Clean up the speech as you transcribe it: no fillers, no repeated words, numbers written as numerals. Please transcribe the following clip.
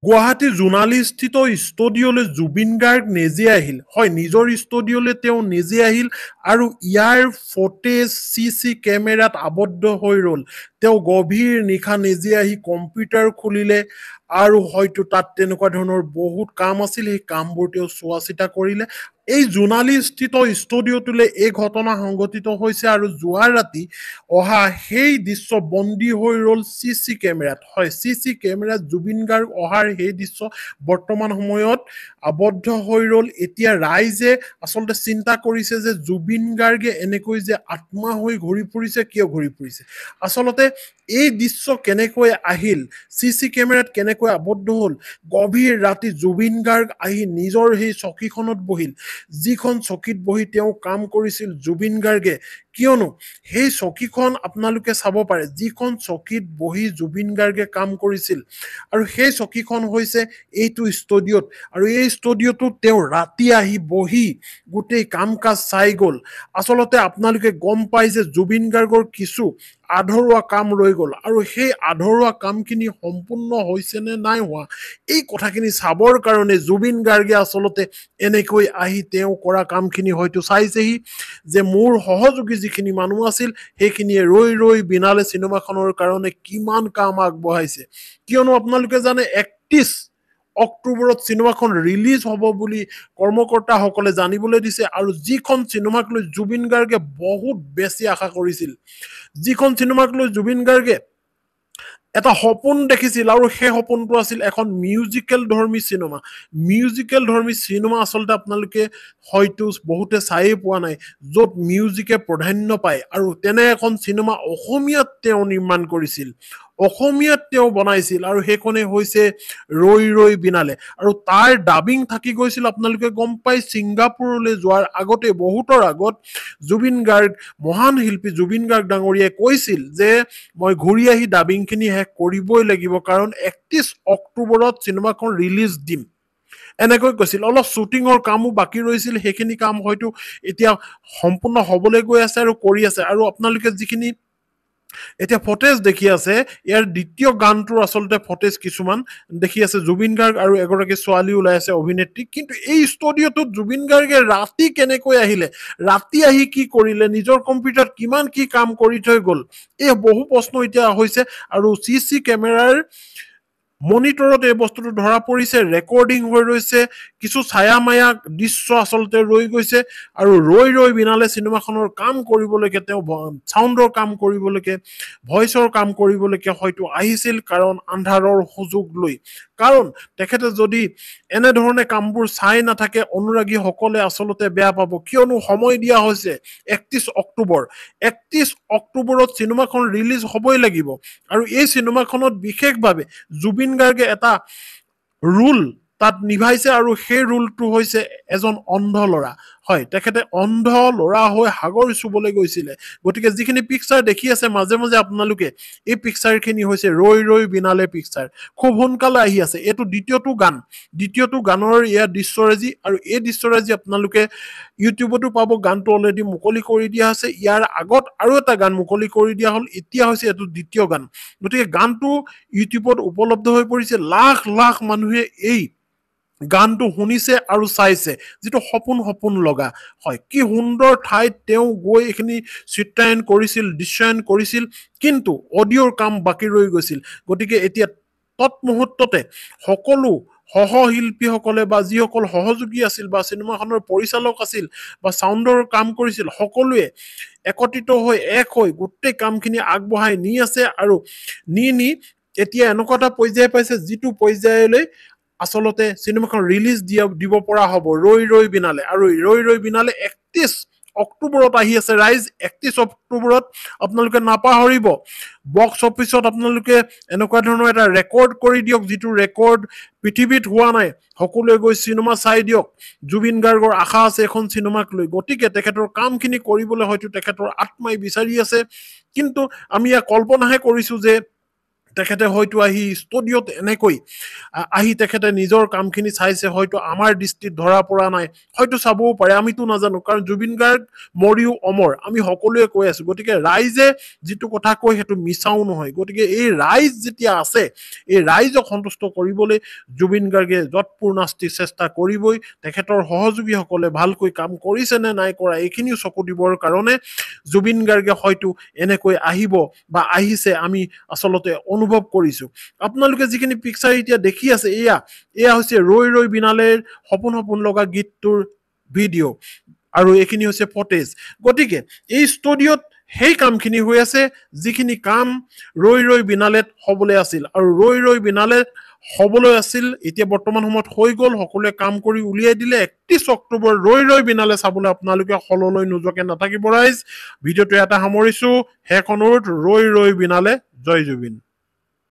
গুৱাহাটী জোনালীস্থিত ষ্টুডিঅ'লৈ জুবিন গাৰ্গ নিজে আহিল হয় নিজৰ ষ্টুডিঅ'লৈ তেওঁ নিজে আহিল আৰু ইয়াৰ ফুটেজ চি কেমেৰাত আবদ্ধ হৈ ৰ'ল তেওঁ গভীৰ নিশা নিজে আহি কম্পিউটাৰ খুলিলে আৰু হয়তো তাত তেনেকুৱা ধৰণৰ বহুত কাম আছিল সেই কামবোৰ তেওঁ চোৱা চিতা কৰিলে এই জোনালীস্থিত ষ্টুডিঅ'টোলৈ এই ঘটনা সংঘটিত হৈছে আৰু যোৱা ৰাতি অহা সেই দৃশ্য বন্দী হৈ ৰ'ল চি কেমেৰাত হয় চি কেমেৰাত জুবিন গাৰ্গ অহাৰ সেই দৃশ্য বৰ্তমান সময়ত আবদ্ধ হৈ ৰ'ল এতিয়া ৰাইজে আচলতে চিন্তা কৰিছে যে জুবিন গাৰ্গে এনেকৈ যে আত্মা হৈ ঘূৰি ফুৰিছে কিয় ঘূৰি ফুৰিছে আচলতে এই দৃশ্য কেনেকৈ আহিল চি কেমেৰাত কেনেকৈ আবদ্ধ হ'ল গভীৰ ৰাতি জুবিন গাৰ্গ আহি নিজৰ সেই চকীখনত বহিল যিখন চকীত বহি তেওঁ কাম কৰিছিল জুবিন গাৰ্গে কিয়নো সেই চকীখন আপোনালোকে চাব পাৰে যিখন চকীত বহি জুবিন গাৰ্গে কাম কৰিছিল আৰু সেই চকীখন হৈছে এইটো ষ্টুডিঅ'ত আৰু এই ষ্টুডিঅ'টোত তেওঁ ৰাতি আহি বহি গোটেই কাম কাজ চাই গ'ল আচলতে আপোনালোকে গম পাই যে জুবিন গাৰ্গৰ কিছু আধৰুৱা কাম ৰৈ গ'ল আৰু সেই আধৰুৱা কামখিনি সম্পূৰ্ণ হৈছে নে নাই হোৱা এই কথাখিনি চাবৰ কাৰণে জুবিন গাৰ্গে আচলতে এনেকৈ আহি তেওঁ কৰা কামখিনি হয়তো চাইছেহি যে মোৰ সহযোগী যিখিনি মানুহ আছিল সেইখিনিয়ে ৰৈ ৰৈ বিনালে চিনেমাখনৰ কাৰণে কিমান কাম আগবঢ়াইছে কিয়নো আপোনালোকে জানে ৩১ অক্টোবৰত চিনেমাখন ৰিলিজ হ'ব বুলি কৰ্মকৰ্তাসকলে জানিবলৈ দিছে আৰু যিখন চিনেমাক লৈ জুবিন গাৰ্গে বহুত বেছি আশা কৰিছিল যিখন চিনেমাক লৈ জুবিন গাৰ্গে এটা সপোন দেখিছিল আৰু সেই সপোনটো আছিল এখন মিউজিকেল ধৰ্মী চিনেমা আচলতে আপোনালোকে হয়তো বহুতে চায়ে পোৱা নাই য'ত মিউজিকে প্ৰাধান্য পায় আৰু তেনে এখন চিনেমা অসমীয়াত তেওঁ নিৰ্মাণ কৰিছিল অসমীয়াত তেওঁ বনাইছিল আৰু সেইখনে হৈছে ৰৈ ৰৈ বিনালে আৰু তাৰ ডাবিং থাকি গৈছিল আপোনালোকে গম পাই ছিংগাপুৰলৈ যোৱাৰ আগতে বহুতৰ আগত জুবিন গাৰ্গ মহান শিল্পী জুবিন গাৰ্গ ডাঙৰীয়াই কৈছিল যে মই ঘূৰি আহি ডাবিংখিনি শেষ কৰিবই লাগিব কাৰণ ৩১ অক্টোবৰত চিনেমাখন ৰিলিজ দিম এনেকৈ কৈছিল অলপ শ্বুটিঙৰ কামো বাকী ৰৈছিল সেইখিনি কাম হয়তো এতিয়া সম্পূৰ্ণ হ'বলৈ গৈ আছে আৰু কৰি আছে আৰু আপোনালোকে যিখিনি এতিয়া ফটেজ দেখি আছে ইয়াৰ দ্বিতীয় গানটোৰ আচলতে ফটেজ কিছুমান দেখি আছে জুবিন গাৰ্গ আৰু এগৰাকী ছোৱালী ওলাই আছে অভিনেত্ৰী কিন্তু এই ষ্টুডিঅ'টোত জুবিন গাৰ্গে ৰাতি কেনেকৈ আহিলে ৰাতি আহি কি কৰিলে নিজৰ কম্পিউটাৰত কিমান কি কাম কৰি থৈ গ'ল এই বহু প্ৰশ্ন এতিয়া হৈছে আৰু চি কেমেৰাৰ মনিটৰত এই বস্তুটো ধৰা পৰিছে ৰেকৰ্ডিং হৈ ৰৈছে কিছু ছায়া মায়া দৃশ্য আচলতে ৰৈ গৈছে আৰু ৰৈ ৰৈ বিনালে চিনেমাখনৰ কাম কৰিবলৈকে তেওঁ চাউণ্ডৰ কাম কৰিবলৈকে ভইচৰ কাম কৰিবলৈকে হয়তো আহিছিল কাৰণ আন্ধাৰৰ সুযোগ লৈ কাৰণ তেখেতে যদি এনেধৰণে কামবোৰ চাই নাথাকে অনুৰাগীসকলে আচলতে বেয়া পাব কিয়নো সময় দিয়া হৈছে ৩১ অক্টোবৰ ৩১ অক্টোবৰত চিনেমাখন ৰিলিজ হ'বই লাগিব আৰু এই চিনেমাখনত বিশেষভাৱে জুবিন গাৰ্গে এটা ৰুল তাত নিভাইছে আৰু সেই ৰুলটো হৈছে এজন অন্ধ ল'ৰা হয় তেখেতে অন্ধ ল'ৰা হৈ সাগৰ চুবলৈ গৈছিলে গতিকে যিখিনি পিকচাৰ দেখি আছে মাজে মাজে আপোনালোকে এই পিকচাৰখিনি হৈছে ৰৈ ৰৈ বিনালে পিকচাৰ খুব সোনকালে আহি আছে এইটো দ্বিতীয়টো গানৰ ইয়াৰ দৃশ্যৰাজি আৰু এই দৃশ্যৰাজি আপোনালোকে ইউটিউবতো পাব গানটো অলৰেডি মুকলি কৰি দিয়া হৈছে ইয়াৰ আগত আৰু এটা গান মুকলি কৰি দিয়া হ'ল এতিয়া হৈছে এইটো দ্বিতীয় গান গতিকে গানটো ইউটিউবত উপলব্ধ হৈ পৰিছে লাখ লাখ মানুহে এই গানটো শুনিছে আৰু চাইছে যিটো সপোন লগা হয় কি সুন্দৰ ঠাইত তেওঁ গৈ এইখিনি চিত্ৰায়ন কৰিছিল দৃশ্যায়ন কৰিছিল কিন্তু অডিঅ'ৰ কাম বাকী ৰৈ গৈছিল গতিকে এতিয়া তৎমুহূৰ্ততে সকলো সহশিল্পীসকলে বা যিসকল সহযোগী আছিল বা চিনেমাখনৰ পৰিচালক আছিল বা চাউণ্ডৰ কাম কৰিছিল সকলোৱে একত্ৰিত হৈ এক হৈ গোটেই কামখিনি আগবঢ়াই নি আছে আৰু নি এতিয়া এনেকুৱা এটা পৰ্যায় পাইছে যিটো পৰ্যায়লৈ আচলতে চিনেমাখন ৰিলিজ দিব পৰা হ'ব ৰৈ ৰৈ বিনালে আৰু ৰৈ ৰৈ বিনালে ৩১ অক্টোবৰত আহি আছে ৰাইজ ৩১ অক্টোবৰত আপোনালোকে নাপাহৰিব বক্স অফিচত আপোনালোকে এনেকুৱা ধৰণৰ এটা ৰেকৰ্ড কৰি দিয়ক যিটো ৰেকৰ্ড পৃথিৱীত হোৱা নাই সকলোৱে গৈ চিনেমা চাই দিয়ক জুবিন গাৰ্গৰ আশা আছে এখন চিনেমাক লৈ গতিকে তেখেতৰ কামখিনি কৰিবলৈ হয়তো তেখেতৰ আত্মাই বিচাৰি আছে কিন্তু আমি ইয়াক কল্পনাহে কৰিছো যে তেখেতে হয়তো আহি ষ্টুডিঅ'ত এনেকৈ আহি তেখেতে নিজৰ কামখিনি চাইছে, হয়তো আমাৰ দৃষ্টিত ধৰা পৰা নাই, হয়তো চাবও পাৰে, আমিতো নাজানো। কাৰণ জুবিন গাৰ্গ মৰিও অমৰ, আমি সকলোৱে কৈ আছো। গতিকে ৰাইজে যিটো কথা কয় সেইটো মিছাও নহয়। গতিকে এই ৰাইজ যেতিয়া আছে, এই ৰাইজক সন্তুষ্ট কৰিবলৈ জুবিন গাৰ্গে যৎপূৰ্ণাস্তি চেষ্টা কৰিবই। তেখেতৰ সহযোগীসকলে ভালকৈ কাম কৰিছে নে নাই কৰা এইখিনিও চকু দিবৰ কাৰণে জুবিন গাৰ্গে হয়তো এনেকৈ আহিব বা আহিছে, আমি আচলতে অনুভৱ কৰিছো। আপোনালোকে যিখিনি পিকচাৰ এতিয়া দেখি আছে, এয়া হৈছে ৰৈ ৰৈ বিনালেৰ সপোন সপোন লগা গীতটোৰ ভিডিঅ' আৰু এইখিনি হৈছে ফটেজ। গতিকে এই ষ্টুডিঅ'ত সেই কামখিনি হৈ আছে যিখিনি কাম ৰৈ ৰৈ বিনালেত হ'বলৈ আছিল, আৰু ৰৈ ৰৈ বিনালেত হ'বলৈ আছিল এতিয়া বৰ্তমান সময়ত হৈ গ'ল। সকলোৱে কাম কৰি উলিয়াই দিলে। 31 অক্টোবৰ ৰৈ ৰৈ বিনালে চাবলৈ আপোনালোকে হললৈ নোযোৱাকে নাথাকিব ৰাইজ। ভিডিঅ'টো এটা সামৰিছো, শেষ অনুৰোধ, ৰৈ ৰৈ বিনালে, জয় জুবিন।